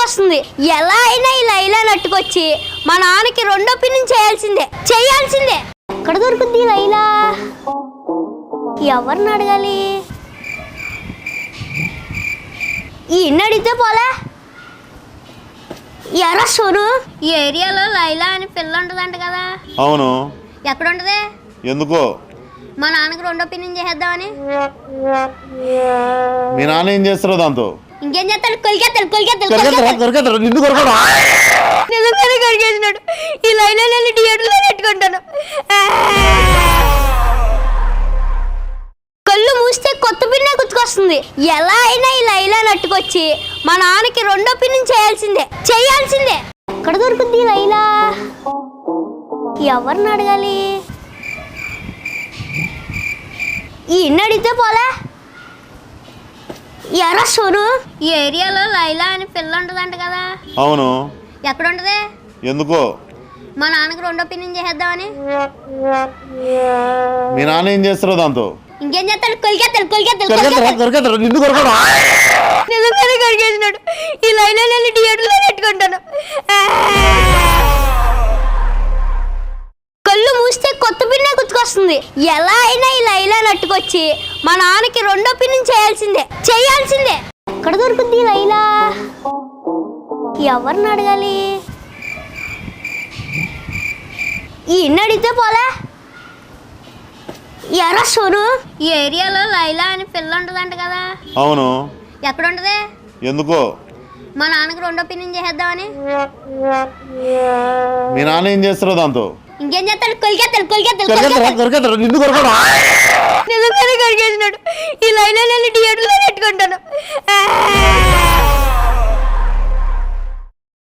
గుర్తుకొస్తుంది. ఎలా అయినా ఈ లైలా నట్టుకొచ్చి మా నాన్నకి రెండో పిన్నిని చేయాల్సిందే. ఎక్కడ దొరుకుద్ది లైలా? ఎవరిని అడగాలి? ఈ ఇన్ని అడిగితే పోలే. ఎరా సోను, ఈ ఏరియాలో లైలా అని పిల్ల ఉంటుందంట కదా? అవును. ఎక్కడ ఉంటది? ఎందుకో? మా నాన్నకి రెండో పిన్నిని చేద్దామని. మీ నాన్న ఏం చేస్తారో దాంతో? ఇంకేం చేస్తాడు? కొలికేస్తాడు. నిజంగానే కొరికేసినాడు. ఈ లైలా నేను థియేటర్లో పెట్టుకుంటాను. కళ్ళు మూస్తే కొత్త పిన్నే గుర్తుకొస్తుంది. ఎలా అయినా ఈ లైలా నట్టుకొచ్చి మా నాన్నకి రెండో పిన్నిని చేయాల్సిందే. ఎక్కడ దొరుకుద్ది లైలా? ఎవరిని అడగాలి? ఈ ఇన్ని అడిగితే పోలే. ఎరా సోను, ఈ ఏరియాలో లైలా అని పిల్ల ఉంటుందంట కదా? అవును. ఎక్కడ ఉంటది? ఎందుకో? మా నాన్నకి రెండో పిన్నిని చేద్దామని. మీ నాన్న ఏం చేస్తారో దాంతో? ఇంకేం చేస్తాడు? కొలికేస్తాడు. నిజంగానే కొరికేసినాడు. ఈ లైలా నేను థియేటర్లో పెట్టుకుంటాను. కళ్ళు మూస్తే కొత్త పిన్నే గుర్తుకొస్తుంది. ఎలా అయినా ఈ లైలా నట్టుకొచ్చి మా నాన్నకి రెండో పిన్నిని చేయాల్సిందే. ఎక్కడ దొరుకుద్ది లైలా? ఎవరిని అడగాలి? ఈ ఇన్ని అడిగితే పోలే. ఎరా సోను, ఈ ఏరియాలో లైలా అని పిల్ల ఉంటుందంట కదా? అవును. ఎక్కడ ఉంటది? ఎందుకో? మా నాన్నకి రెండో పిన్నిని చేద్దామని. మీ నాన్న ఏం చేస్తారో దాంతో? ఇంకేం చేస్తాడు? కొలికేస్తాడు. నిజంగానే కొరికేసినాడు. ఈ లైలా నేను థియేటర్లో పెట్టుకుంటాను.